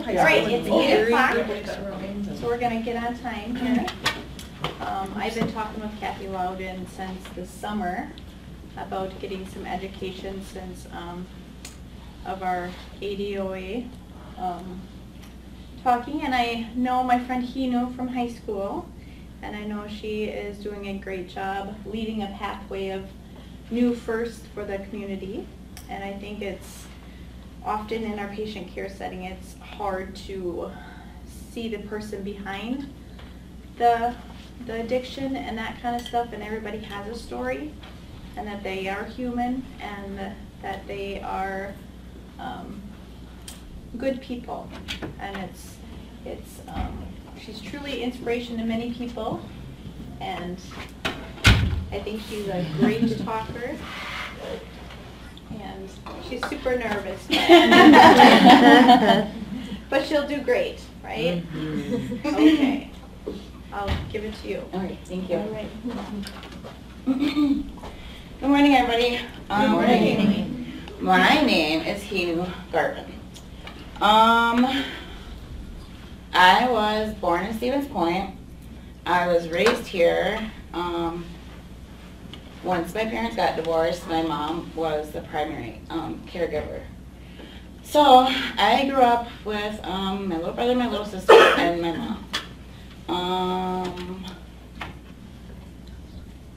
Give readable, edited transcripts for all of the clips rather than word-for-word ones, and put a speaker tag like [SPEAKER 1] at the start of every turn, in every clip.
[SPEAKER 1] All right, it's 8 o'clock,
[SPEAKER 2] o'clock,
[SPEAKER 1] so we're gonna get on time here. I've been talking with Kathy Loudon since the summer about getting some education since of our ADOA talking, and I know my friend Henu from high school, and I know she is doing a great job leading a pathway of new first for the community. And I think it's often in our patient care setting, it's hard to see the person behind the addiction and that kind of stuff, and everybody has a story, and that they are human, and that they are good people. And she's truly inspiration to many people, and I think she's a great talker, and she's super nervous, but she'll do great, right? Okay, I'll give it to you.
[SPEAKER 2] All right, thank you.
[SPEAKER 1] All right.
[SPEAKER 2] Good morning, everybody.
[SPEAKER 1] Good morning.
[SPEAKER 2] My name is HenuGarvin. I was born in Stevens Point. I was raised here. Once my parents got divorced, my mom was the primary caregiver. So I grew up with my little brother, my little sister, and my mom.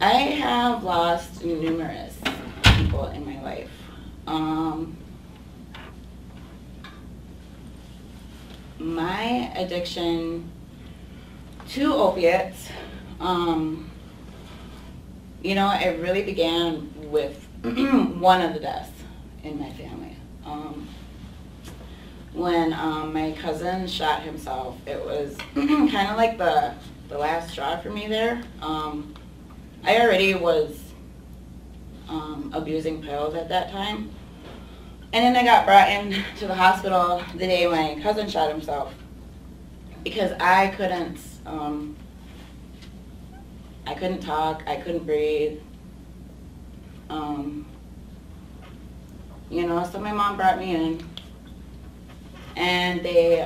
[SPEAKER 2] I have lost numerous people in my life. My addiction to opiates, you know, it really began with one of the deaths in my family. When my cousin shot himself, it was kind of like the last straw for me there. I already was abusing pills at that time. And then I got brought into the hospital the day my cousin shot himself because I couldn't talk, I couldn't breathe. You know, so my mom brought me in, and they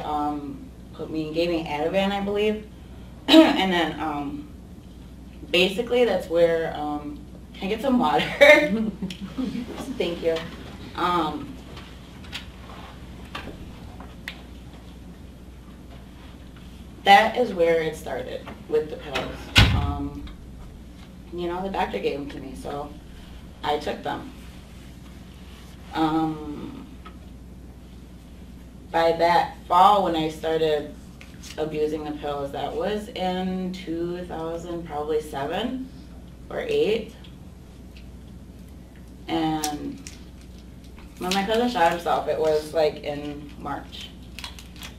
[SPEAKER 2] gave me Ativan, I believe. And then basically that's where, can I get some water? Thank you. That is where it started with the pills. You know, the doctor gave them to me, so I took them. By that fall, when I started abusing the pills, that was in 2000, probably 7 or 8. And when my cousin shot himself, it was like in March.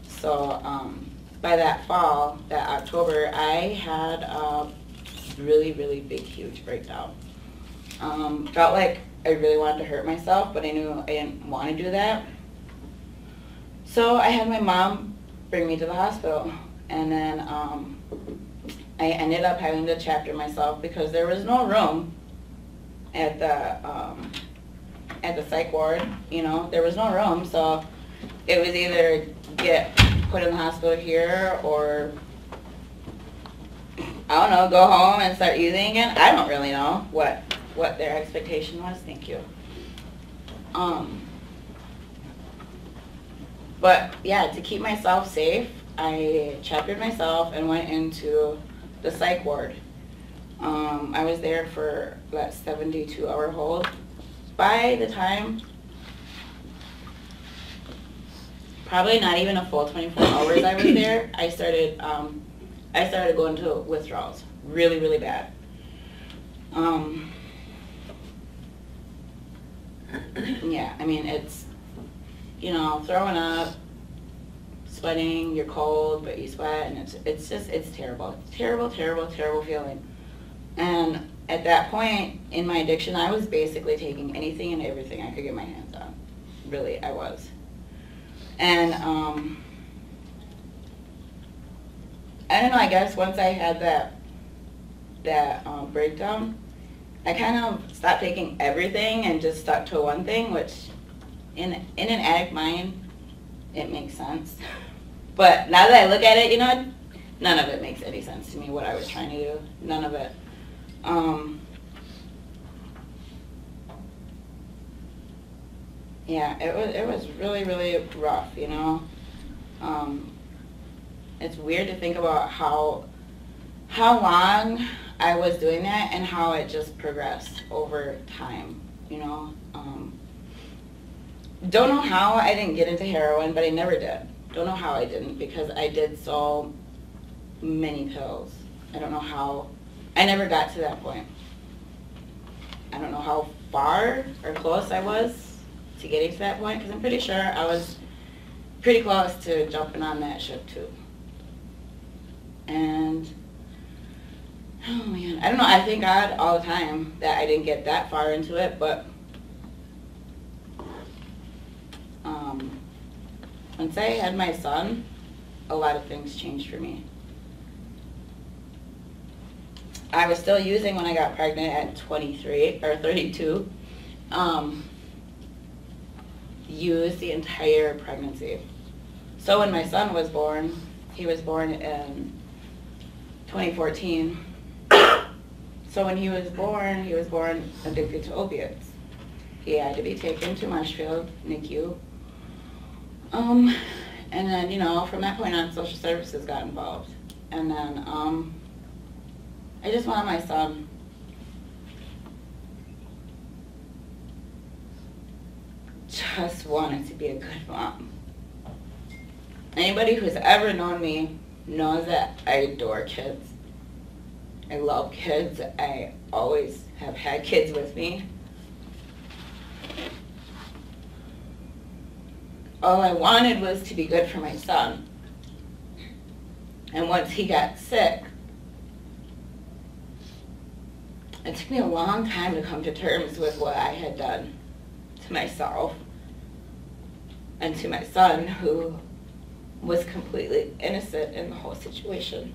[SPEAKER 2] So by that fall, that October, I had a really, really big, huge breakdown. Felt like I really wanted to hurt myself, but I knew I didn't want to do that. So I had my mom bring me to the hospital, and then I ended up having to chapter myself because there was no room at the psych ward. You know, there was no room, so it was either get put in the hospital here or, I don't know, go home and start using again. I don't really know what their expectation was. Thank you. But yeah, to keep myself safe, I chaptered myself and went into the psych ward. I was there for that 72-hour hold. By the time, probably not even a full 24 hours I was there, I started going to withdrawals, really, really bad. Yeah, I mean, it's, you know, throwing up, sweating, you're cold, but you sweat, and it's terrible. It's terrible, terrible, terrible feeling. And at that point in my addiction, I was basically taking anything and everything I could get my hands on. Really, I was. And I don't know, I guess once I had that breakdown, I kind of stopped taking everything and just stuck to one thing, which in an addict mind, it makes sense. But now that I look at it, you know, none of it makes any sense to me, what I was trying to do. None of it. Yeah, it was really, really rough, you know. It's weird to think about how long I was doing that and how it just progressed over time, you know. Don't know how I didn't get into heroin, but I never did. Don't know how I didn't, because I did so many pills. I don't know how. I never got to that point. I don't know how far or close I was to getting to that point, because I'm pretty sure I was pretty close to jumping on that ship too. And, oh man, I don't know, I thank God all the time that I didn't get that far into it, but once I had my son, a lot of things changed for me. I was still using when I got pregnant at 23 or 32. Used the entire pregnancy. So when my son was born, he was born in 2014. So when he was born addicted to opiates. He had to be taken to Marshfield, NICU. And then, you know, from that point on, social services got involved. And then, I just wanted my son. Just wanted to be a good mom. Anybody who's ever known me knows that I adore kids. I love kids. I always have had kids with me. All I wanted was to be good for my son. And once he got sick, it took me a long time to come to terms with what I had done to myself and to my son, who was completely innocent in the whole situation.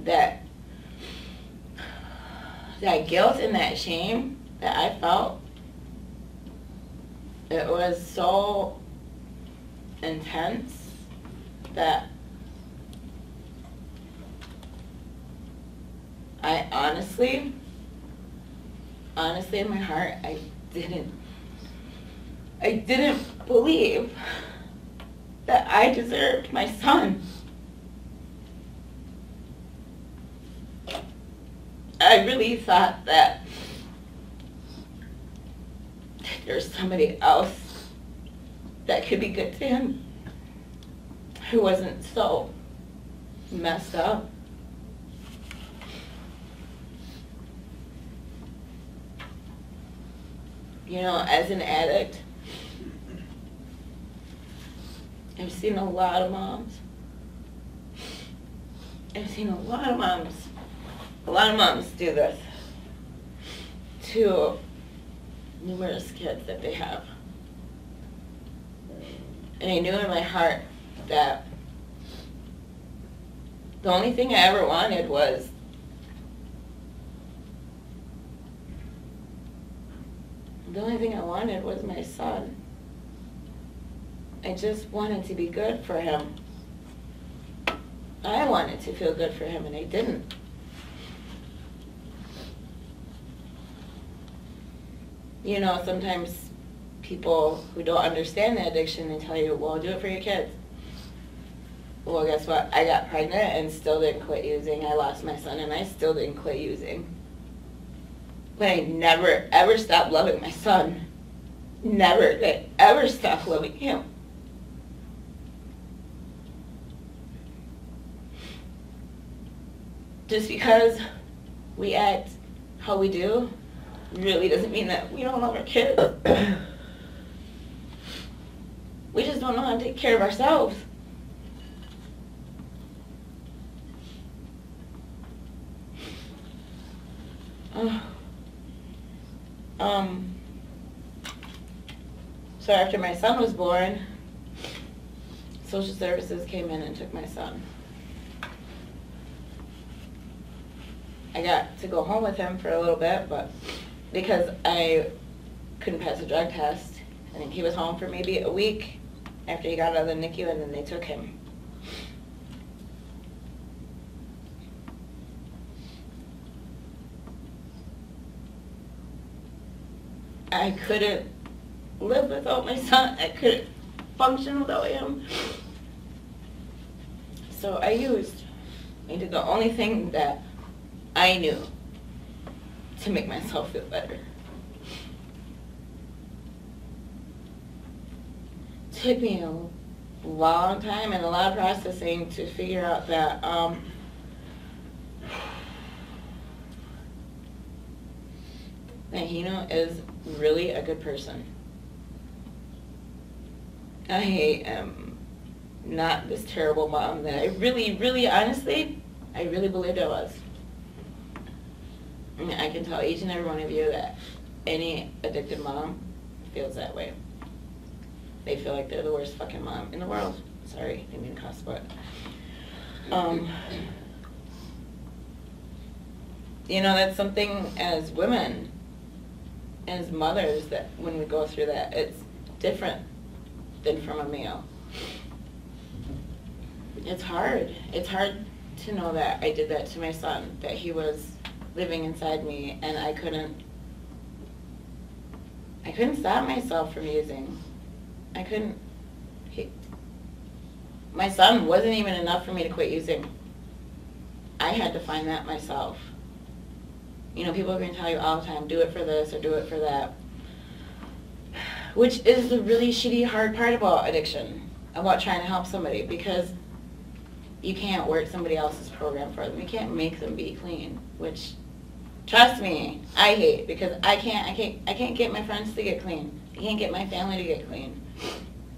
[SPEAKER 2] That guilt and that shame that I felt, it was so intense that I honestly in my heart, I didn't believe that I deserved my son. I really thought that there's somebody else that could be good to him, who wasn't so messed up. You know, as an addict, I've seen a lot of moms. I've seen a lot of moms do this to numerous kids that they have. And I knew in my heart that the only thing I ever wanted was my son. I just wanted to be good for him. I wanted to feel good for him, and I didn't. You know, sometimes people who don't understand the addiction, they tell you, well, do it for your kids. Well, guess what? I got pregnant and still didn't quit using. I lost my son and I still didn't quit using. But I never, ever stopped loving my son. Never did I ever stop loving him. Just because we act how we do really doesn't mean that we don't love our kids. We just don't know how to take care of ourselves. So after my son was born, social services came in and took my son. I got to go home with him for a little bit, but because I couldn't pass a drug test, I think he was home for maybe a week, after he got out of the NICU, and then they took him. I couldn't live without my son. I couldn't function without him. So I did the only thing that I knew to make myself feel better. It took me a long time and a lot of processing to figure out that that Henu is really a good person. I am not this terrible mom that I really, honestly, I really believed I was. And I can tell each and every one of you that any addicted mom feels that way. They feel like they're the worst fucking mom in the world. Sorry, didn't mean to cuss, but you know, that's something as women, as mothers, that when we go through that, it's different than from a male. It's hard. It's hard to know that I did that to my son, that he was living inside me, and I couldn't stop myself from using. My son wasn't even enough for me to quit using. I had to find that myself. You know, people are going to tell you all the time, do it for this or do it for that. Which is the really shitty, hard part about addiction, about trying to help somebody, because you can't work somebody else's program for them. You can't make them be clean, which, trust me, I hate, because I can't get my friends to get clean. I can't get my family to get clean.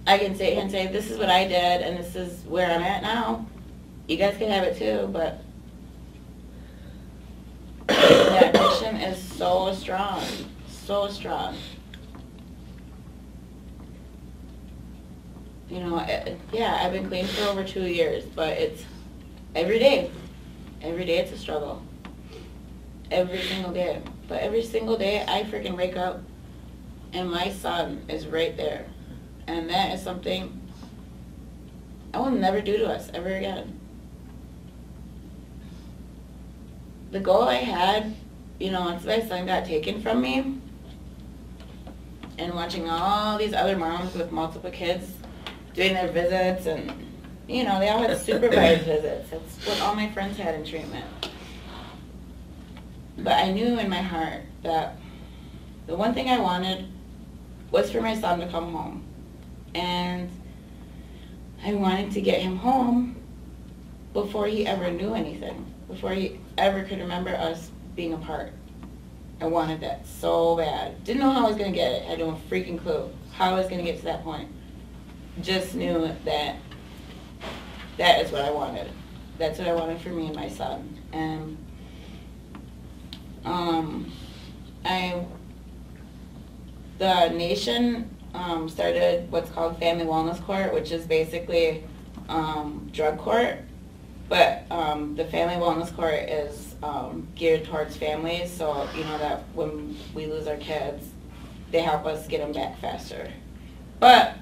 [SPEAKER 2] I can sit here and say, this is what I did, and this is where I'm at now. You guys can have it too, but that addiction is so strong, so strong. You know, yeah, I've been clean for over 2 years, but it's every day. Every day it's a struggle. Every single day. But every single day I freaking wake up and my son is right there. And that is something I will never do to us ever again. The goal I had, you know, once my son got taken from me, and watching all these other moms with multiple kids doing their visits, and, you know, they all had supervised visits. That's what all my friends had in treatment. But I knew in my heart that the one thing I wanted was for my son to come home. And I wanted to get him home before he ever knew anything, before he ever could remember us being apart. I wanted that so bad. Didn't know how I was going to get it. Had no freaking clue how I was going to get to that point. Just knew that that is what I wanted. That's what I wanted for me and my son. And the nation started what's called Family Wellness Court, which is basically drug court. But the Family Wellness Court is geared towards families, so you know that when we lose our kids, they help us get them back faster. But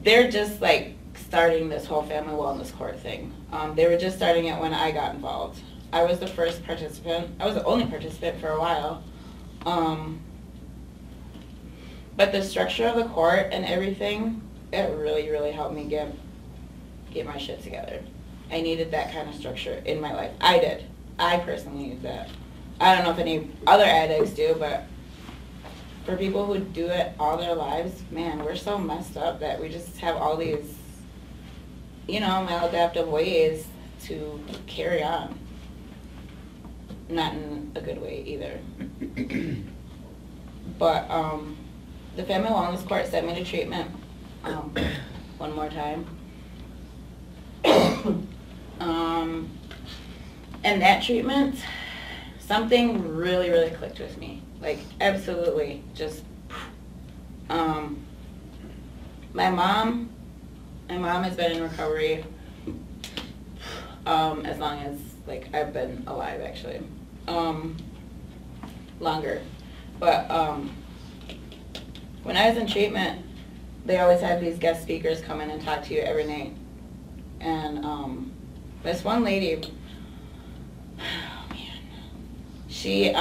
[SPEAKER 2] they're just like starting this whole Family Wellness Court thing. They were just starting it when I got involved. I was the first participant. I was the only participant for a while. But the structure of the court and everything, it really, really helped me get my shit together. I needed that kind of structure in my life. I did. I personally needed that. I don't know if any other addicts do, but for people who do it all their lives, man, we're so messed up that we just have all these, you know, maladaptive ways to carry on. Not in a good way either. But the Family Wellness Court sent me to treatment one more time. And that treatment, something really, really clicked with me. Like, absolutely, just, my mom has been in recovery as long as, like, I've been alive, actually. Longer. But when I was in treatment, they always have these guest speakers come in and talk to you every night. And this one lady, oh man, she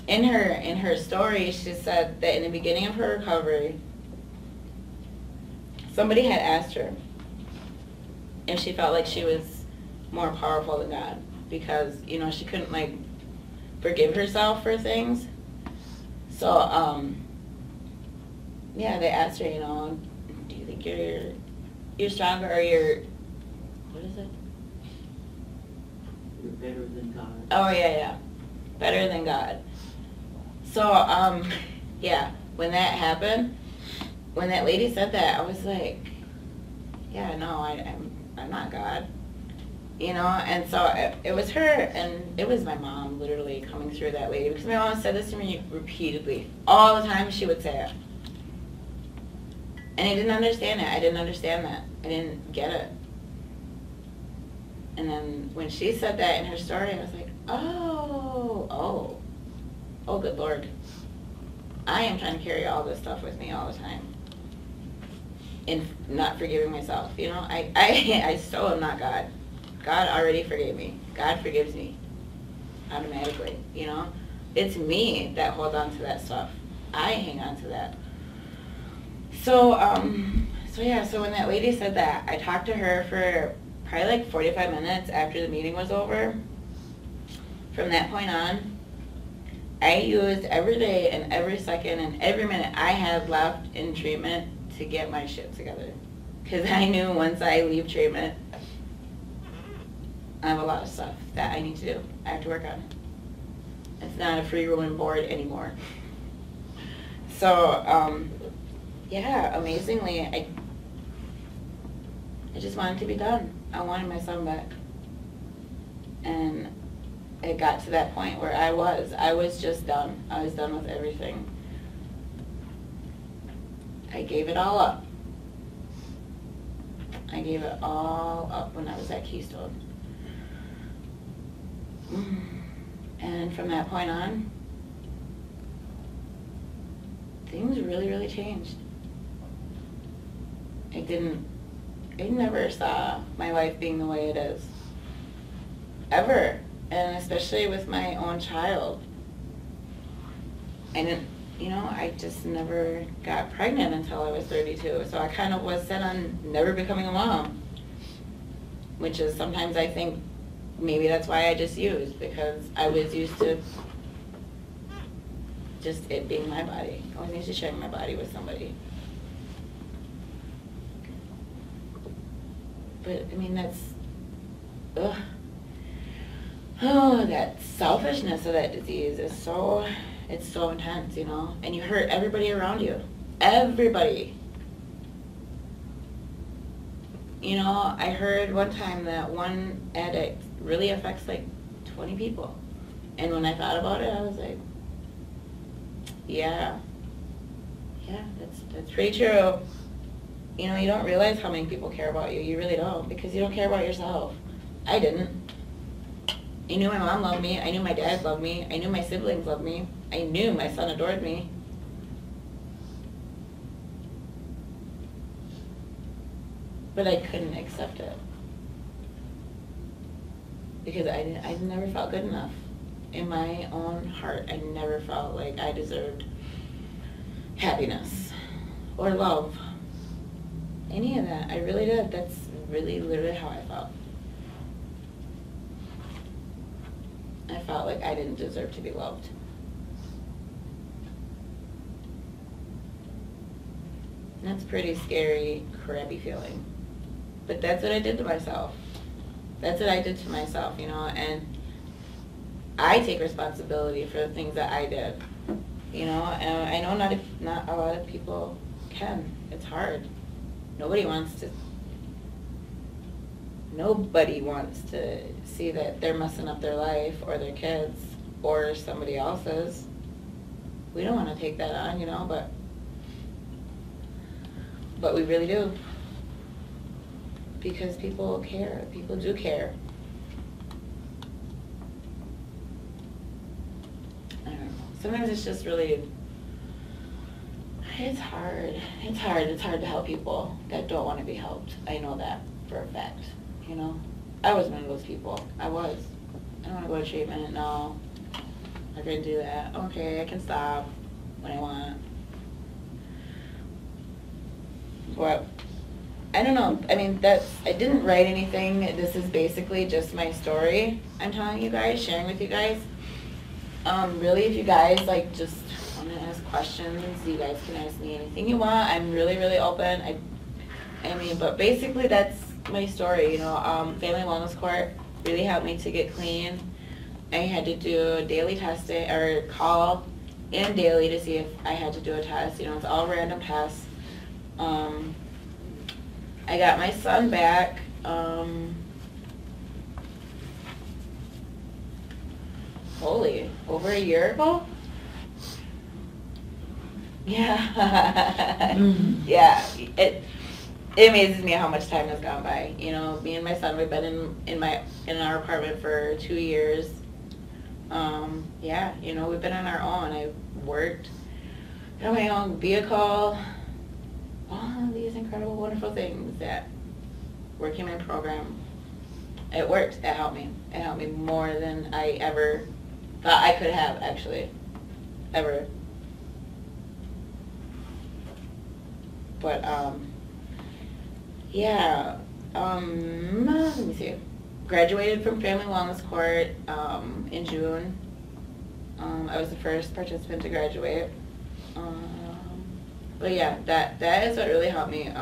[SPEAKER 2] in her story, she said that in the beginning of her recovery, somebody had asked her if she felt like she was more powerful than God, because, you know, she couldn't, like, forgive herself for things. So, yeah, they asked her, you know, do you think you're stronger, or what is it?
[SPEAKER 3] You're better than God.
[SPEAKER 2] Oh, yeah, better than God. So, yeah, when that happened, when that lady said that, I was like, yeah, no, I'm not God. You know, and so it was her, and it was my mom literally coming through that lady, because my mom said this to me repeatedly. All the time she would say it. And I didn't understand it. I didn't understand that. I didn't get it. And then when she said that in her story, I was like, oh, good Lord. I am trying to carry all this stuff with me all the time. And not forgiving myself, you know? I still am not God. God already forgave me. God forgives me automatically, you know? It's me that holds on to that stuff. I hang on to that. So when that lady said that, I talked to her for probably like 45 minutes after the meeting was over. From that point on, I used every day and every second and every minute I had left in treatment to get my shit together. Because I knew once I leave treatment, I have a lot of stuff that I need to do. I have to work on. It's not a free room and board anymore. So, yeah, amazingly, I just wanted to be done. I wanted my son back. And it got to that point where I was just done. I was done with everything. I gave it all up. I gave it all up when I was at Keystone. And from that point on, things really, really changed. I never saw my life being the way it is. Ever. And especially with my own child. I just never got pregnant until I was 32. So I kind of was set on never becoming a mom. Which is sometimes I think maybe that's why I just used, because I was used to just it being my body. I was used to sharing my body with somebody. But, I mean, that's, that selfishness of that disease is it's so intense, you know? And you hurt everybody around you. Everybody. You know, I heard one time that one addict really affects like 20 people. And when I thought about it, I was like, yeah, that's pretty true. You know, you don't realize how many people care about you. You really don't, because you don't care about yourself. I didn't. I knew my mom loved me. I knew my dad loved me. I knew my siblings loved me. I knew my son adored me. But I couldn't accept it. Because I never felt good enough. In my own heart, I never felt like I deserved happiness or love. Any of that. I really did. That's really literally how I felt. I felt like I didn't deserve to be loved. And that's a pretty scary, crappy feeling. But that's what I did to myself. That's what I did to myself, you know, and I take responsibility for the things that I did, you know, and I know not a lot of people can. It's hard. Nobody wants to see that they're messing up their life or their kids or somebody else's. We don't want to take that on, you know, but we really do. Because people care. People do care. I don't know. Sometimes it's just really, It's hard. It's hard. It's hard to help people that don't want to be helped. I know that for a fact, you know. I was one of those people. I was. I don't want to go to treatment. No. I can do that. Okay, I can stop when I want. But I don't know. I mean, I didn't write anything. This is basically just my story I'm telling you guys, sharing with you guys. Really, if you guys like just want to ask questions, you guys can ask me anything you want. I'm really, really open. I mean, but basically that's my story, you know. Family Wellness Court really helped me to get clean. I had to do daily testing, or call in daily to see if I had to do a test. You know, it's all random tests. I got my son back. Over a year ago? Yeah.
[SPEAKER 3] Mm-hmm.
[SPEAKER 2] Yeah. It amazes me how much time has gone by. You know, me and my son, we've been in our apartment for 2 years. Yeah, you know, we've been on our own. I worked, got my own vehicle, all of these incredible, wonderful things that working my program, it worked. It helped me. It helped me more than I ever thought I could have, actually, ever. But, yeah, let me see. Graduated from Family Wellness Court in June. I was the first participant to graduate. But yeah, that is what really helped me,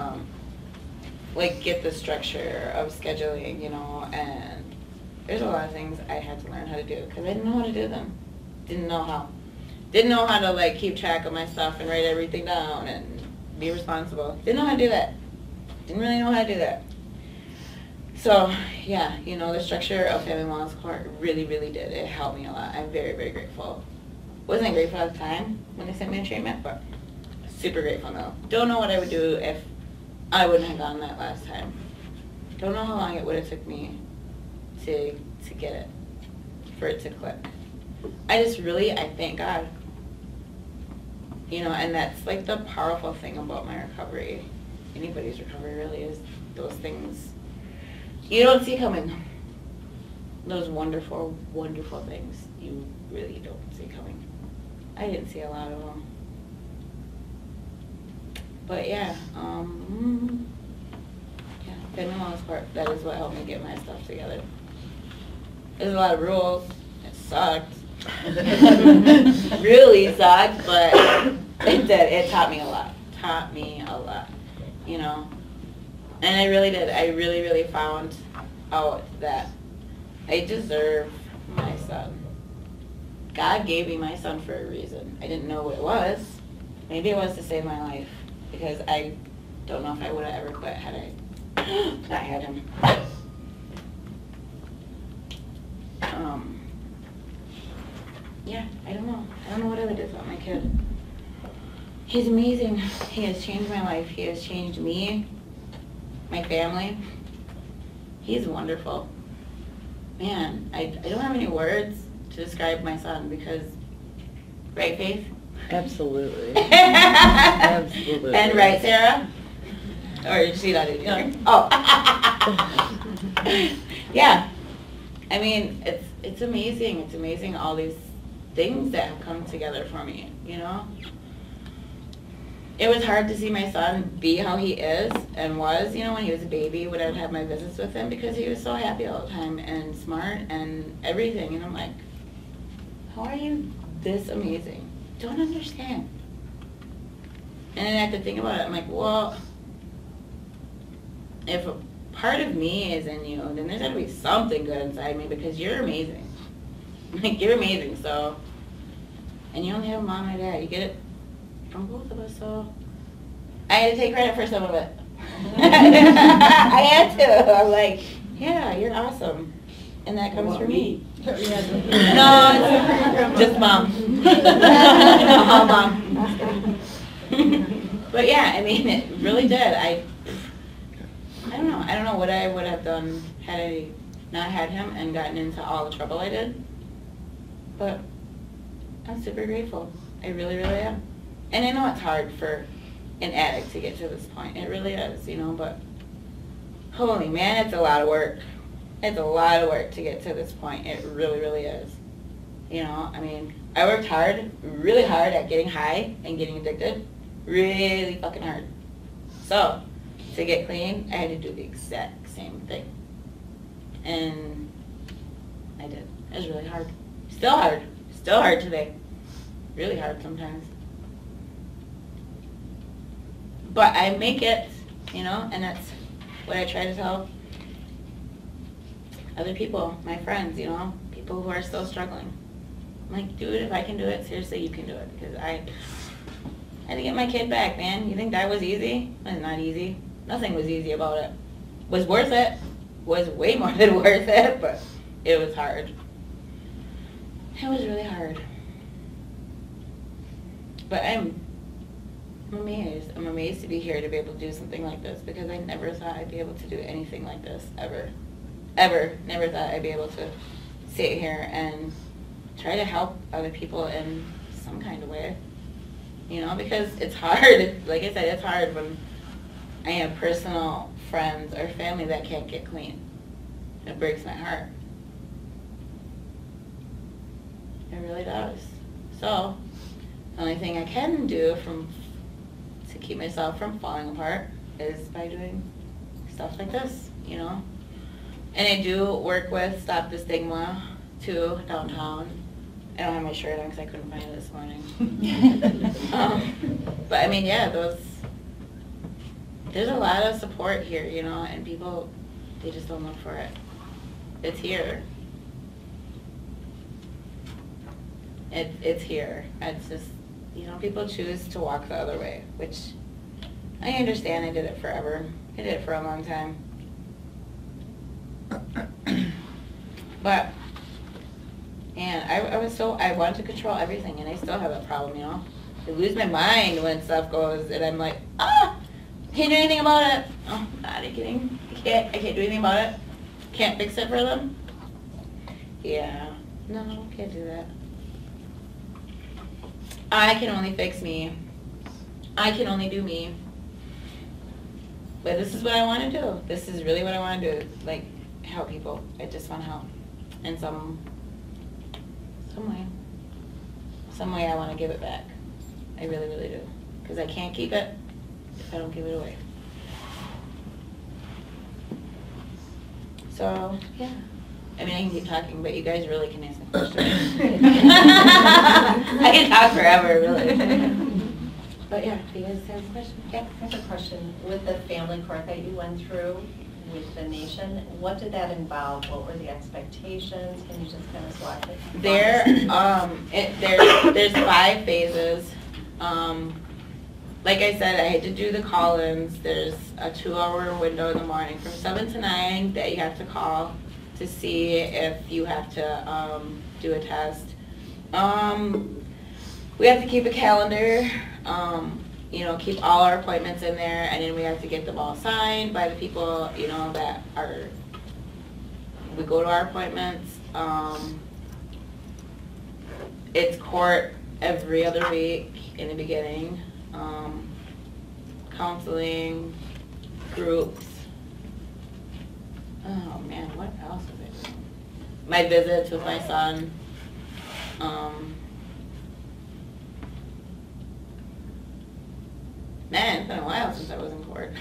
[SPEAKER 2] like, get the structure of scheduling, you know, and there's a lot of things I had to learn how to do because I didn't know how to do them. Didn't know how. Didn't know how to, like, keep track of my stuff and write everything down and be responsible. Didn't know how to do that. Didn't really know how to do that. So, yeah, you know, the structure of Family Wellness Court really, really did. It helped me a lot. I'm very, very grateful. Wasn't grateful at the time when they sent me to treatment, but super grateful now. Don't know what I would do if I wouldn't have gone that last time. Don't know how long it would have took me to get it, for it to click. I thank God. You know, and that's like the powerful thing about my recovery. Anybody's recovery really is those things you don't see coming. Those wonderful, wonderful things you really don't see coming. I didn't see a lot of them. But yeah, Family Wellness Court, that is what helped me get my stuff together. There's a lot of rules. It sucked. Really sucked, but it did. It taught me a lot. You know. And I really did. I really, really found out that I deserve my son. God gave me my son for a reason. I didn't know what it was. Maybe it was to save my life. Because I don't know if I would have ever quit had I not had him. Yeah, I don't know. I don't know what I would do without my kid. He's amazing. He has changed my life. He has changed me, my family. He's wonderful. Man, I don't have any words to describe my son because, right, Faith?
[SPEAKER 3] Absolutely. Absolutely.
[SPEAKER 2] And right, Sarah? Or she not even here? Oh. Yeah. I mean, it's amazing. It's amazing all these things that have come together for me, you know? It was hard to see my son be how he is and was, you know, when he was a baby, when I would have my visits with him because he was so happy all the time and smart and everything. And I'm like, how are you this amazing? Don't understand. And then I have to think about it. I'm like, well, if a part of me is in you, then there's got to be something good inside me because you're amazing. Like, you're amazing, so. And you only have a mom and a dad. You get it from both of us, so. I had to take credit for some of it. I had to. I'm like, yeah, you're awesome. And that comes from me. No, just mom. Mom. But yeah, I mean, it really did. I don't know. I don't know what I would have done had I not had him and gotten into all the trouble I did. But I'm super grateful. I really, really am. And I know it's hard for an addict to get to this point. It really is, you know, but holy man, it's a lot of work. It's a lot of work to get to this point. It really, really is. You know, I mean, I worked hard, really hard at getting high and getting addicted. Really fucking hard. So, to get clean, I had to do the exact same thing. And I did. It was really hard. Still hard. Still hard today. Really hard sometimes. But I make it, you know, and that's what I try to tell other people, my friends, you know, people who are still struggling. I'm like, dude, if I can do it, seriously, you can do it. Because I had to get my kid back, man. You think that was easy? It was not easy. Nothing was easy about it. Was worth it. Was way more than worth it, but it was hard. It was really hard. But I'm amazed. I'm amazed to be here to be able to do something like this because I never thought I'd be able to do anything like this, ever. Ever. Never thought I'd be able to sit here and try to help other people in some kind of way. You know, because it's hard. Like I said, it's hard when I have personal friends or family that can't get clean. It breaks my heart. It really does. So, the only thing I can do to keep myself from falling apart is by doing stuff like this, you know. And I do work with Stop the Stigma, too, downtown. I don't have my shirt on because I couldn't find it this morning. But I mean, yeah, there's a lot of support here, you know, and people, they just don't look for it. It's here. It's here. It's just, you know, people choose to walk the other way, which I understand. I did it forever. I did it for a long time. But, and I wanted to control everything, and I still have that problem, you know. I lose my mind when stuff goes, and I'm like, can't do anything about it. Oh, are you kidding? I can't do anything about it. Can't fix it for them. Yeah, no, can't do that. I can only fix me. I can only do me. But this is what I want to do. This is really what I want to do. Like, help people. I just want to help. In some way. Some way I want to give it back. I really, really do. Because I can't keep it if I don't give it away. So, yeah. I mean, I can keep talking, but you guys really can ask me questions. I can talk forever, really. But yeah, do you guys have a question? Yeah.
[SPEAKER 4] I have a question. With the family court that you went through with the nation, what did that involve? What were the expectations? Can you just kind of swap it?
[SPEAKER 2] There's 5 phases. Like I said, I had to do the call-ins. There's a 2-hour window in the morning from 7 to 9 that you have to call to see if you have to do a test. We have to keep a calendar, you know, keep all our appointments in there, and then we have to get them all signed by the people, you know, that we go to our appointments. It's court every other week in the beginning. Counseling, groups. Oh man, what else was I doing? My visits with my son. Man, it's been a while since I was in court.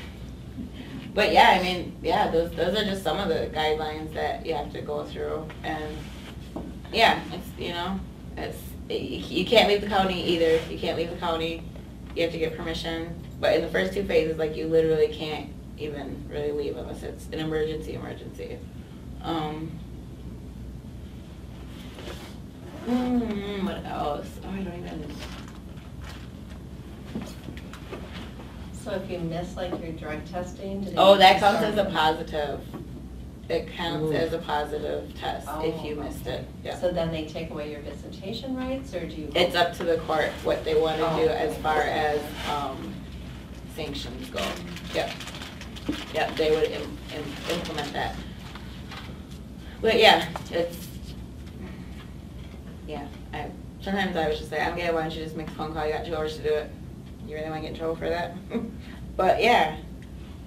[SPEAKER 2] But yeah, I mean, yeah, those are just some of the guidelines that you have to go through. And yeah, it's, you know, you can't leave the county either. You can't leave the county. You have to get permission. But in the first 2 phases, like, you literally can't even really leave unless it's an emergency. What else? Oh, I don't even.
[SPEAKER 4] So if you miss like your drug testing, do they
[SPEAKER 2] Oh, that
[SPEAKER 4] make you
[SPEAKER 2] counts
[SPEAKER 4] start
[SPEAKER 2] as a
[SPEAKER 4] from-
[SPEAKER 2] positive. It counts
[SPEAKER 3] Ooh.
[SPEAKER 2] as a positive test if you
[SPEAKER 4] Oh,
[SPEAKER 2] missed it. Yeah.
[SPEAKER 4] So then they take away your visitation rights, or do you?
[SPEAKER 2] It's up to the court what they want to
[SPEAKER 4] Oh,
[SPEAKER 2] do as
[SPEAKER 4] okay.
[SPEAKER 2] far as sanctions go. Yep. Yep, they would implement that. But yeah, sometimes I was just like, I'm gay, why don't you just make a phone call, you got 2 hours to do it. you really want to get in trouble for that? But yeah,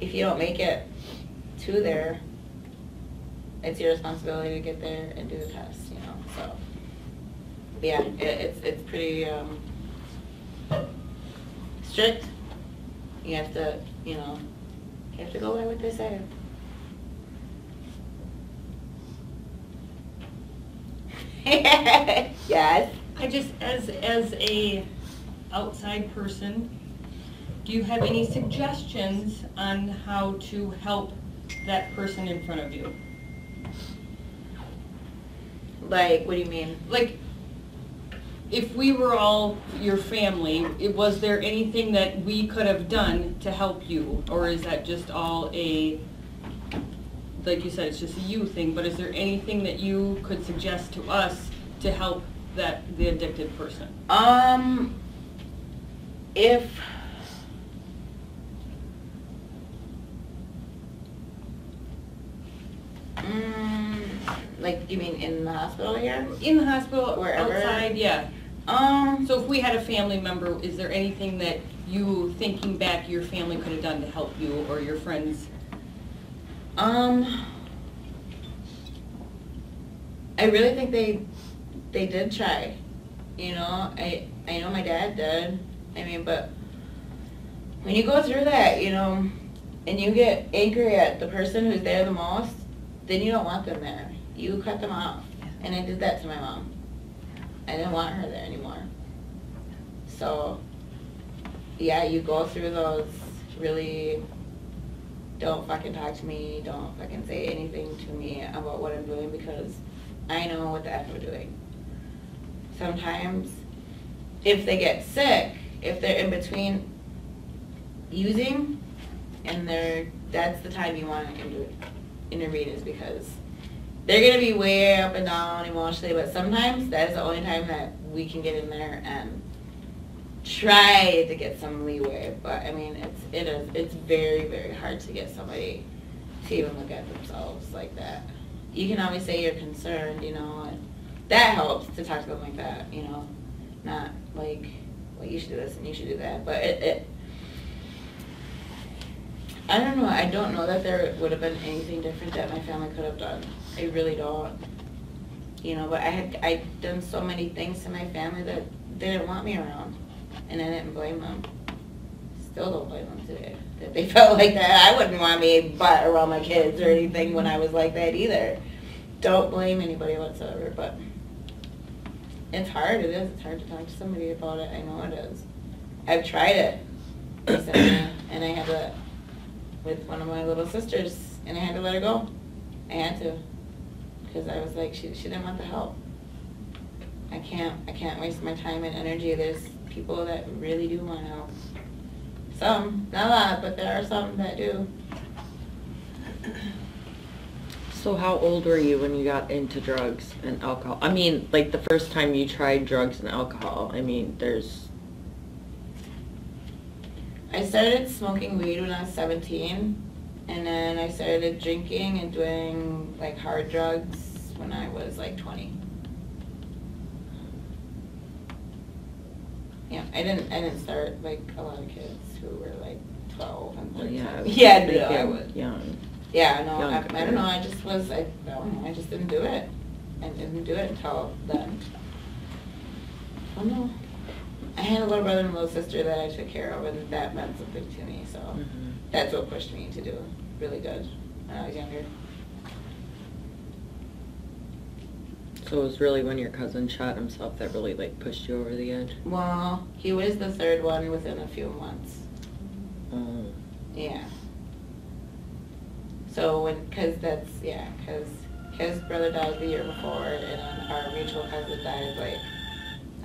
[SPEAKER 2] if you don't make it to there, it's your responsibility to get there and do the test, you know, so. Yeah, it's pretty strict. You have to, you know, you have to go by what they say. Yes.
[SPEAKER 5] I just, as a outside person, do you have any suggestions on how to help that person in front of you?
[SPEAKER 2] Like, what do you mean?
[SPEAKER 5] Like, if we were all your family, was there anything that we could have done to help you? Or is that just all a, like you said, it's just a you thing, but is there anything that you could suggest to us to help the addicted person?
[SPEAKER 2] If like, you mean in the hospital here?
[SPEAKER 5] In the hospital,
[SPEAKER 2] Wherever?
[SPEAKER 5] outside, yeah. So if we had a family member, is there anything that you, thinking back, your family could have done to help you or your friends?
[SPEAKER 2] I really think they did try. You know, I know my dad did. I mean, but when you go through that, you know, and you get angry at the person who's there the most, then you don't want them there. You cut them off. And I did that to my mom. I didn't want her there anymore. So, yeah, you go through those really, don't fucking talk to me, don't fucking say anything to me about what I'm doing because I know what the F I'm doing. Sometimes, if they get sick, if they're in between using, and that's the time you want to intervene is because they're going to be way up and down emotionally, but sometimes that is the only time that we can get in there and try to get some leeway. But I mean, it's very, very hard to get somebody to even look at themselves like that. You can always say you're concerned, you know, and that helps to talk to them like that, you know, not like, well, you should do this and you should do that. But I don't know. I don't know that there would have been anything different that my family could have done. I really don't. You know, but I'd done so many things to my family that they didn't want me around. And I didn't blame them. Still don't blame them today. That they felt like that. I wouldn't want me butt around my kids or anything when I was like that either. Don't blame anybody whatsoever, but it's hard. It is. It's hard to talk to somebody about it. I know it is. I've tried it recently, and I had to, with one of my little sisters, and I had to let her go. I had to, because I was like, she didn't want the help. I can't waste my time and energy. There's people that really do want help. Some, not a lot, but there are some that do.
[SPEAKER 3] So how old were you when you got into drugs and alcohol? I mean, like the first time you tried drugs and alcohol, I mean,
[SPEAKER 2] I started smoking weed when I was 17, and then I started drinking and doing like hard drugs when I was like 20. Yeah, I didn't start like a lot of kids who were like 12 and 13.
[SPEAKER 3] Yeah,
[SPEAKER 2] No, I was.
[SPEAKER 3] young.
[SPEAKER 2] Yeah, no, I
[SPEAKER 3] Younger.
[SPEAKER 2] don't know, I just was, I don't know, I just didn't do it. I didn't do it until then. I don't know. I had a little brother and a little sister that I took care of, and that meant something to me, so that's what pushed me to do really good when I was younger.
[SPEAKER 3] So it was really when your cousin shot himself that really like pushed you over the edge?
[SPEAKER 2] Well, he was the third one within a few months. Yeah. So because his brother died the year before, and then our mutual cousin died like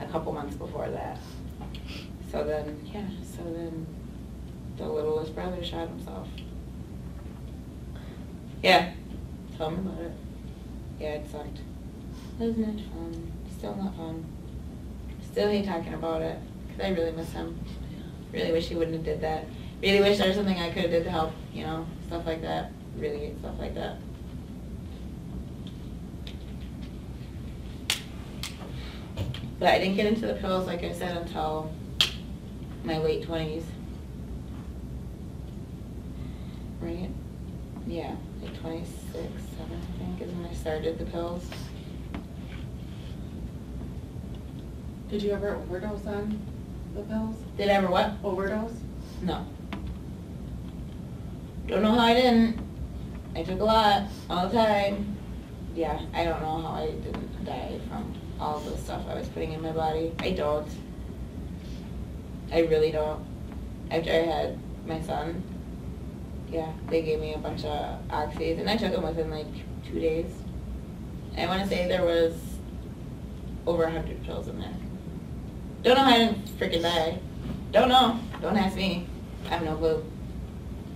[SPEAKER 2] a couple months before that. So then the littlest brother shot himself. Yeah. Tell me about it. Yeah, it sucked. Wasn't it fun? Still not fun. Still hate talking about it, because I really miss him. Really wish he wouldn't have did that. Really wish there was something I could have did to help, you know, stuff like that. Really hate stuff like that. But I didn't get into the pills, like I said, until my late 20s. Right? Yeah, like 26, 7, I think, is when I started the pills.
[SPEAKER 6] Did you ever overdose on the pills?
[SPEAKER 2] Did I ever what?
[SPEAKER 6] Overdose?
[SPEAKER 2] No. Don't know how I didn't. I took a lot, all the time. Yeah, I don't know how I didn't die from all the stuff I was putting in my body. I don't. I really don't. After I had my son, yeah, they gave me a bunch of oxys, and I took them within like 2 days. I want to say there was over 100 pills in there. Don't know how I didn't freaking die. Don't know. Don't ask me. I have no clue.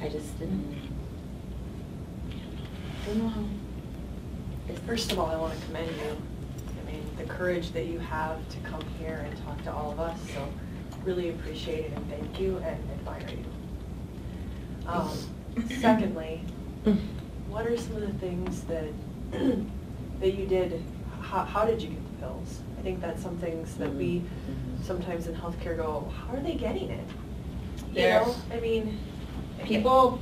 [SPEAKER 2] I just didn't. Don't know how.
[SPEAKER 7] First of all, I want to commend you. I mean, the courage that you have to come here and talk to all of us, so really appreciate it and thank you and admire you. Secondly, what are some of the things that that you did? How did you get the pills? I think that's some things that we sometimes in healthcare go, how are they getting it? You know, I mean,
[SPEAKER 2] People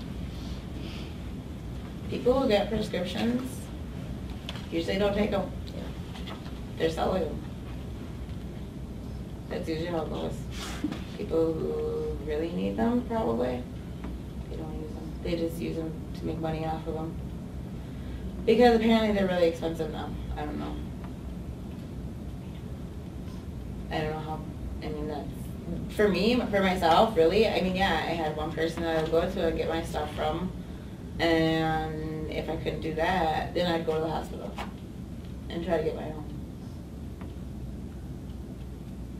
[SPEAKER 2] who get prescriptions usually don't take them. They're selling them. That's usually how it goes. People who really need them, probably, they don't use them. They just use them to make money off of them. Because apparently they're really expensive now. I don't know. I don't know how, I mean, that's, for me, for myself, really, I mean, yeah, I had one person that I would go to and get my stuff from, and if I couldn't do that, then I'd go to the hospital and try to get my own.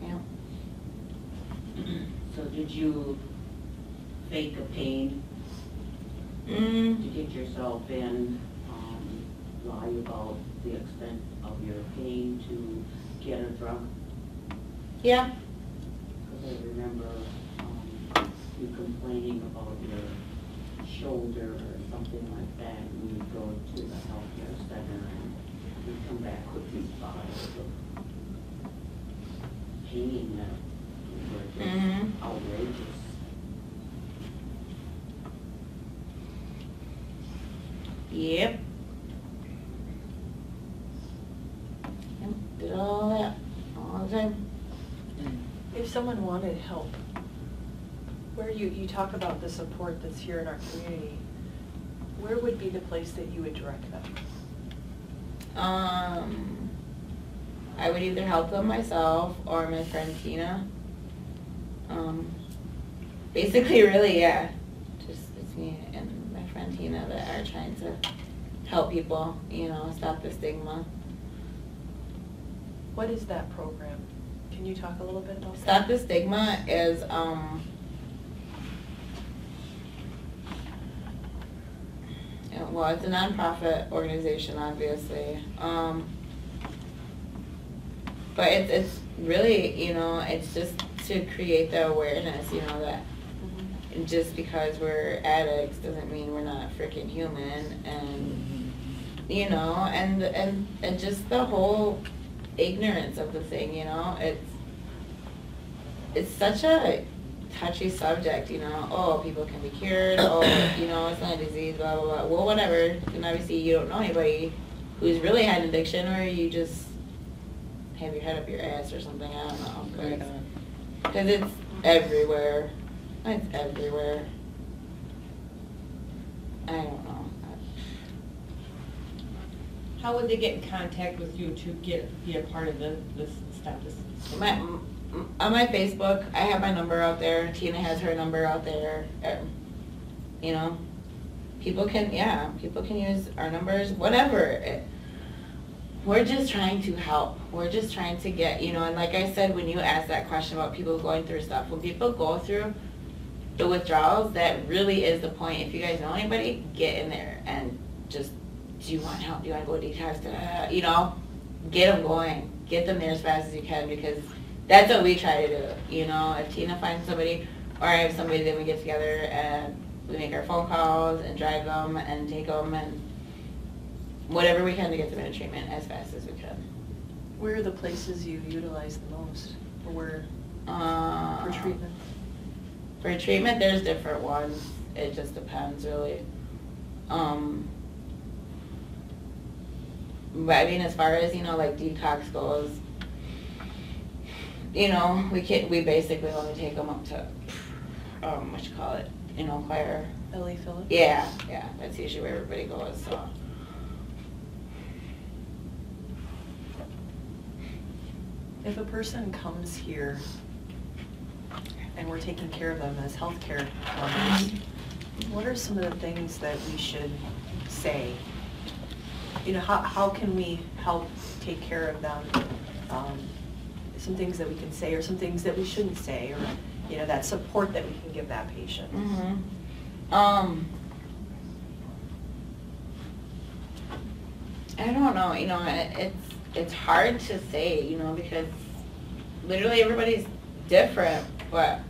[SPEAKER 2] Yeah.
[SPEAKER 8] So did you fake a pain to get yourself in, lie about the extent of your pain to get a drug?
[SPEAKER 2] Yeah.
[SPEAKER 8] Because I remember you complaining about your shoulder or something like that, and you go to the healthcare center and you come back with these bottles of pain that were just outrageous.
[SPEAKER 2] Yep. Yep. Did all that all the time.
[SPEAKER 7] if someone wanted help, where you talk about the support that's here in our community, where would be the place that you would direct them?
[SPEAKER 2] I would either help them myself or my friend Tina. Basically, really, yeah. Just it's me and my friend Tina that are trying to help people, stop the stigma.
[SPEAKER 7] What is that program? Can you talk a little bit about that?
[SPEAKER 2] Stop the Stigma is, well, it's a nonprofit organization, obviously. But it's really, it's just to create the awareness, that just because we're addicts doesn't mean we're not freaking human, and, and just the whole ignorance of the thing, it's such a touchy subject, oh, people can be cured, oh, it's not a disease, blah, blah, blah. Well, whatever, and obviously you don't know anybody who's really had an addiction, or you just have your head up your ass or something, I don't know. Because it's everywhere. It's everywhere. I don't know.
[SPEAKER 5] How would they get in contact with you to be a part of this Stop This?
[SPEAKER 2] On my Facebook, I have my number out there. Tina has her number out there. People can use our numbers, whatever. We're just trying to help. We're just trying to get, and like I said, when you asked that question about people going through stuff, when people go through the withdrawals, that really is the point. If you guys know anybody, get in there and just, do you want help? Do you want to go detox? Get them going. Get them there as fast as you can, because that's what we try to do. If Tina finds somebody, or I have somebody, then we get together and we make our phone calls and drive them and take them and whatever we can to get them into treatment as fast as we can.
[SPEAKER 7] Where are the places you utilize the most for treatment?
[SPEAKER 2] For treatment, there's different ones. It just depends, really. But I mean, as far as, you know, like detox goes, you know, we basically only take them up to, what you call it, you know, Claire.
[SPEAKER 7] LA Phillips?
[SPEAKER 2] Yeah, that's usually where everybody goes, so.
[SPEAKER 7] If a person comes here and we're taking care of them as healthcare workers, what are some of the things that we should say? You know, how can we help take care of them? Some things that we can say or some things that we shouldn't say, or, you know, that support that we can give that patient.
[SPEAKER 2] I don't know, you know, it's hard to say, you know, because literally everybody's different, but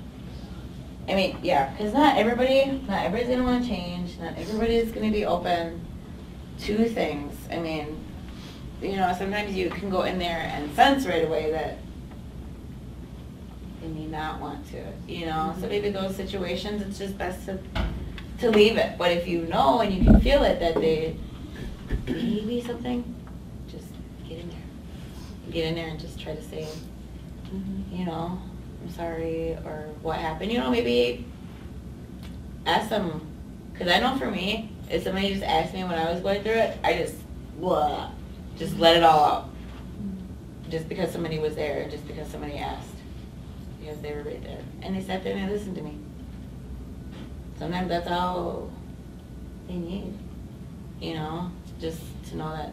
[SPEAKER 2] I mean, yeah, because not everybody's gonna want to change, not everybody's gonna be open to things. I mean, you know, sometimes you can go in there and sense right away that they may not want to, you know, so maybe those situations, it's just best to leave it. But if you know and you can feel it that they maybe something, just get in there. Get in there and just try to say, you know, I'm sorry, or what happened. You know, maybe ask them, because I know for me, if somebody just asked me when I was going through it, I just let it all out. Just because somebody was there, just because somebody asked. Because they were right there. And they sat there and they listened to me. Sometimes that's all they need, you know, just to know that,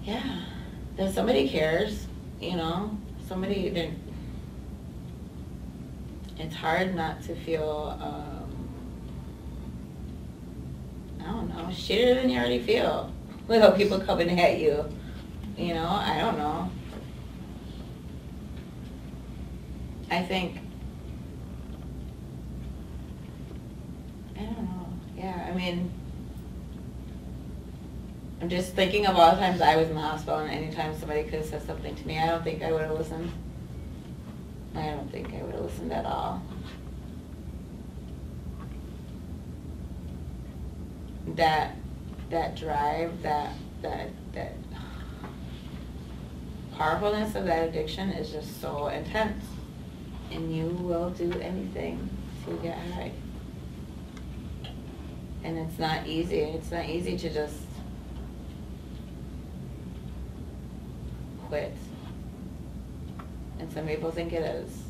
[SPEAKER 2] yeah, that somebody cares, you know, it's hard not to feel, I don't know, shittier than you already feel without people coming at you, you know, I don't know. I think, I don't know, yeah, I mean, I'm just thinking of all the times I was in the hospital and anytime somebody could have said something to me, I don't think I would have listened. I don't think I would have listened at all. That drive, that powerfulness of that addiction is just so intense. And you will do anything to get high. And it's not easy. It's not easy to just quit. And some people think it is.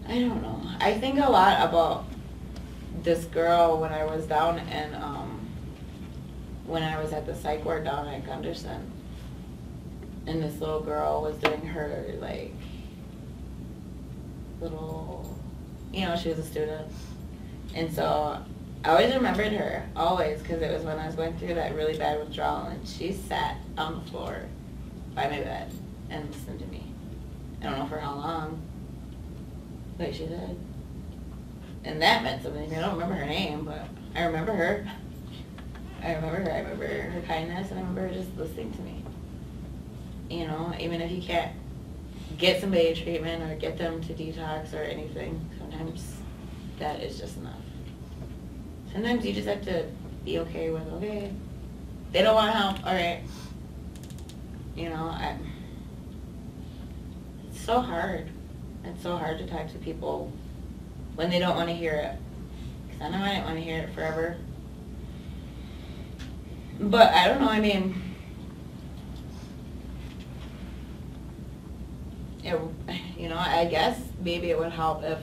[SPEAKER 2] I don't know. I think a lot about this girl when I was down in, when I was at the psych ward down at Gunderson. And this little girl was doing her, like, little, you know, she was a student. And so I always remembered her, always, because it was when I was going through that really bad withdrawal, and she sat on the floor by my bed and listened to me. I don't know for how long, but she did. And that meant something to me. I don't remember her name, but I remember her. I remember her kindness, and I remember her just listening to me. You know, even if you can't get somebody to treatment or get them to detox or anything, sometimes that is just enough. Sometimes you just have to be okay with, okay, they don't want to help, all right. You know, it's so hard. It's so hard to talk to people when they don't want to hear it. Because I know I didn't want to hear it forever. But I don't know, I mean, you know, I guess maybe it would help if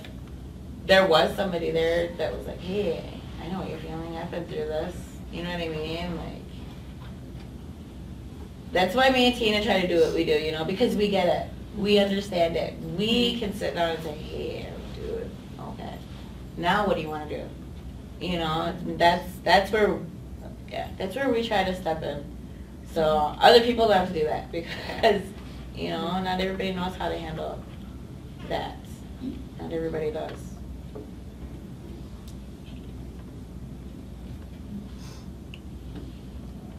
[SPEAKER 2] there was somebody there that was like, hey, I know what you're feeling, I've been through this, you know what I mean? Like, that's why me and Tina try to do what we do, you know, because we get it, we understand it, we can sit down and say, hey, dude, okay, now what do you want to do? You know, that's where, yeah, that's where we try to step in. So other people don't have to do that because, you know, not everybody knows how to handle that. Not everybody does.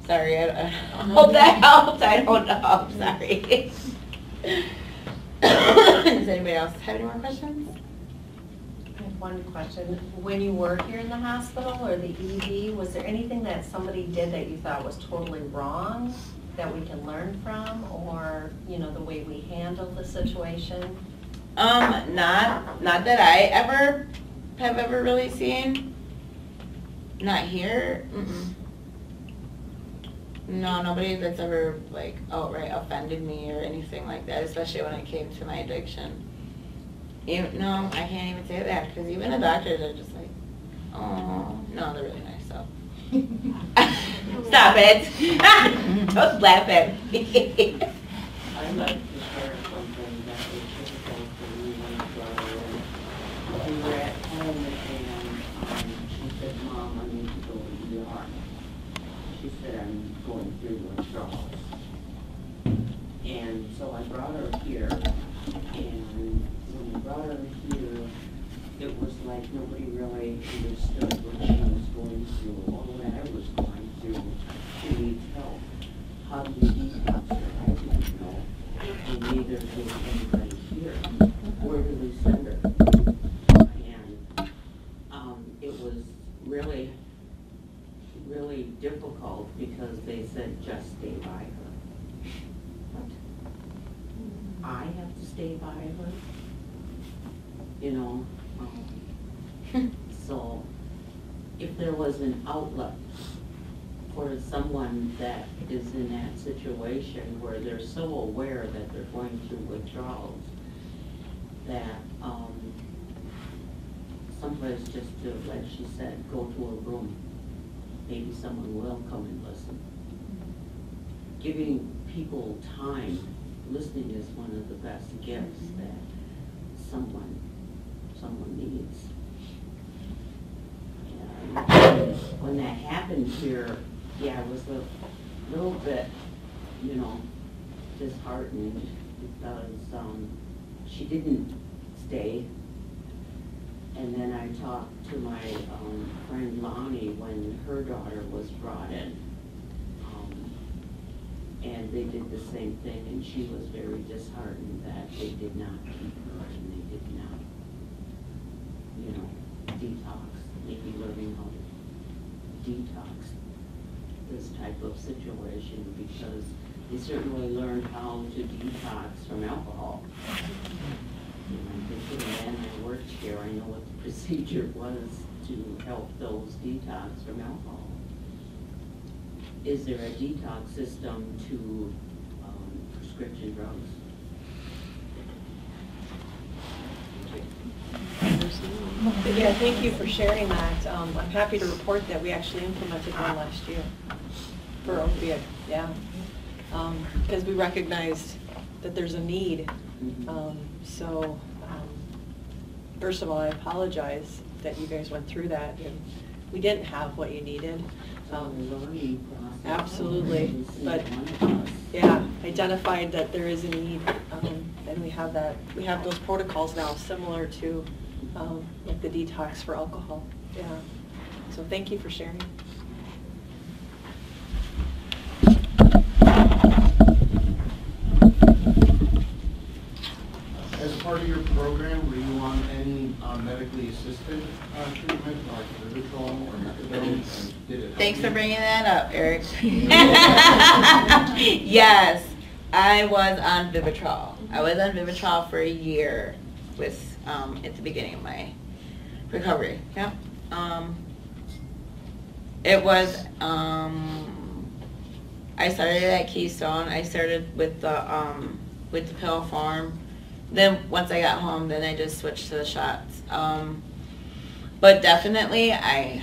[SPEAKER 2] Sorry, I hope that helped. I don't know. I'm sorry. Does anybody else have any more questions?
[SPEAKER 4] I have one question. When you were here in the hospital or the ED, was there anything that somebody did that you thought was totally wrong that we can learn from, or, you know, the way we handled the situation?
[SPEAKER 2] Not that I have ever really seen. Not here. Mm-mm. No, nobody that's ever like outright offended me or anything like that, especially when it came to my addiction. No, I can't even say that, because even the doctors are just like, oh, no, they're really nice, so. Stop it. Don't laugh at me.
[SPEAKER 8] I'd like to share something that was difficult for me when I brought her in. We were at home and she said, Mom, I need to go to the ER. She said, I'm going through withdrawals. And so I brought her here, and when I brought her here, it was like nobody really understood what she was going through or what I was going through. She needs help. How do you detox her? I didn't know. And neither did anybody here. Where do we send her? And it was really, really difficult because they said just stay by her. What? I have to stay by her? You know? So if there was an outlet for someone that is in that situation where they're so aware that they're going through withdrawals, that someplace just to, like she said, go to a room. Maybe someone will come and listen. Giving people time, listening is one of the best gifts that someone needs. And when that happened here, yeah, I was a little bit, you know, disheartened because she didn't stay. And then I talked to my friend Lonnie when her daughter was brought in. And they did the same thing, and she was very disheartened that they did not keep her and they did not, you know, detox, maybe learning how to detox this type of situation, because they certainly learned how to detox from alcohol. And I think when I worked here, I know what the procedure was to help those detox from alcohol. Is there a detox system to prescription drugs?
[SPEAKER 7] Yeah, thank you for sharing that. I'm happy to report that we actually implemented one last year for opiate, yeah. Because we recognized that there's a need. First of all, I apologize that you guys went through that and we didn't have what you needed. Absolutely, but yeah, identified that there is a need, and we have that. We have those protocols now, similar to like the detox for alcohol. Yeah. So thank you for sharing.
[SPEAKER 9] As part of your program, were you on any medically assisted treatment like Vivitrol or methadone? And did it?
[SPEAKER 2] Thanks for bringing that up, Eric. Yes, I was on Vivitrol. I was on Vivitrol for a year with at the beginning of my recovery. Yep. It was I started at Keystone. I started with the pill form. Then once I got home, then I just switched to the shots. But definitely, I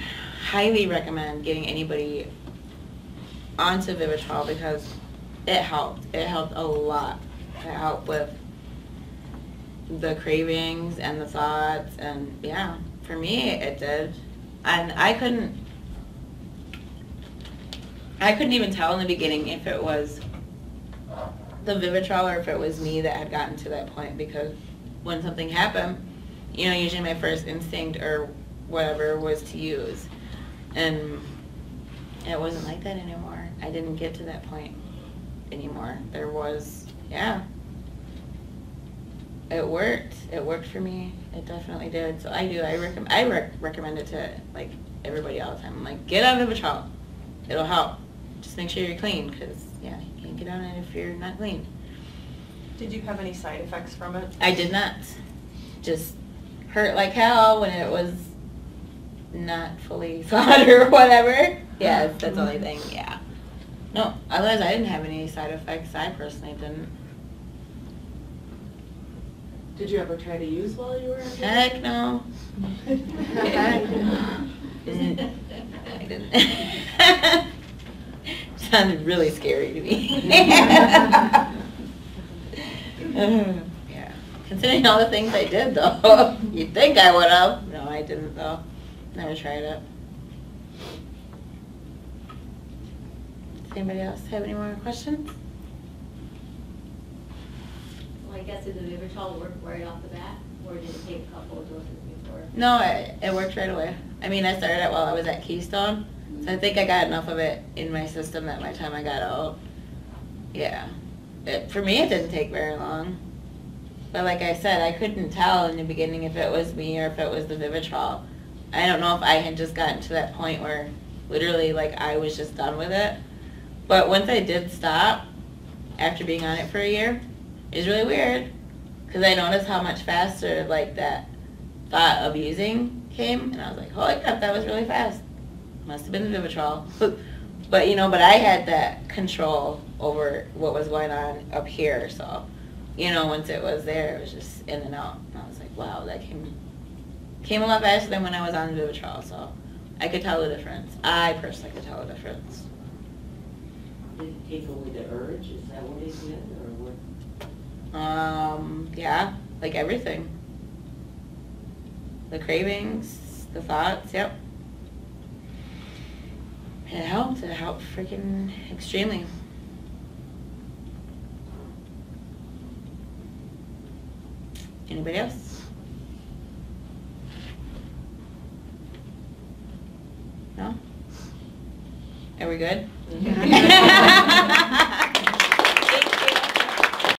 [SPEAKER 2] highly recommend getting anybody onto Vivitrol because it helped. It helped a lot. It helped with the cravings and the thoughts, and yeah, for me it did. And I couldn't even tell in the beginning if it was the Vivitrol or if it was me that had gotten to that point, because when something happened, you know, usually my first instinct or whatever was to use, and it wasn't like that anymore. I didn't get to that point anymore. There was, yeah. it worked. It worked for me. It definitely did. So I do. Recommend it to like everybody all the time. I'm like, get on Vivitrol. It'll help. Just make sure you're clean, because yeah, you can't get on it if you're not clean.
[SPEAKER 7] Did you have any side effects from it?
[SPEAKER 2] I did not. Just hurt like hell when it was not fully thawed or whatever. Yeah, that's the only thing. Yeah. No, otherwise I didn't have any side effects. I personally didn't.
[SPEAKER 6] Did you ever try to use while you were in jail?
[SPEAKER 2] Heck no. I didn't. Sounded really scary to me. Yeah. Considering all the things I did, though, you'd think I would have. No, I didn't, though. Never tried it. Does anybody else have any more questions?
[SPEAKER 10] Well, I guess did the Vivitrol work right off the bat, or did it take a couple of doses before?
[SPEAKER 2] No, it worked right away. I mean, I started it while I was at Keystone, so I think I got enough of it in my system that by the time I got out, yeah. For me, it didn't take very long. But like I said, I couldn't tell in the beginning if it was me or if it was the Vivitrol. I don't know if I had just gotten to that point where literally like I was just done with it. But once I did stop, after being on it for a year, it was really weird. Because I noticed how much faster like that thought of using came. And I was like, holy crap, that was really fast. Must have been the Vivitrol. But you know, but I had that control over what was going on up here. So, you know, once it was there, it was just in and out. And I was like, wow, that came a lot faster than when I was on Vivitrol. So I could tell the difference. I personally could tell the difference.
[SPEAKER 8] Did it take away the urge? Is that what it did, or what?
[SPEAKER 2] Yeah, like everything. The cravings, the thoughts, yep. It helped freaking extremely. Anybody else? No? Are we good?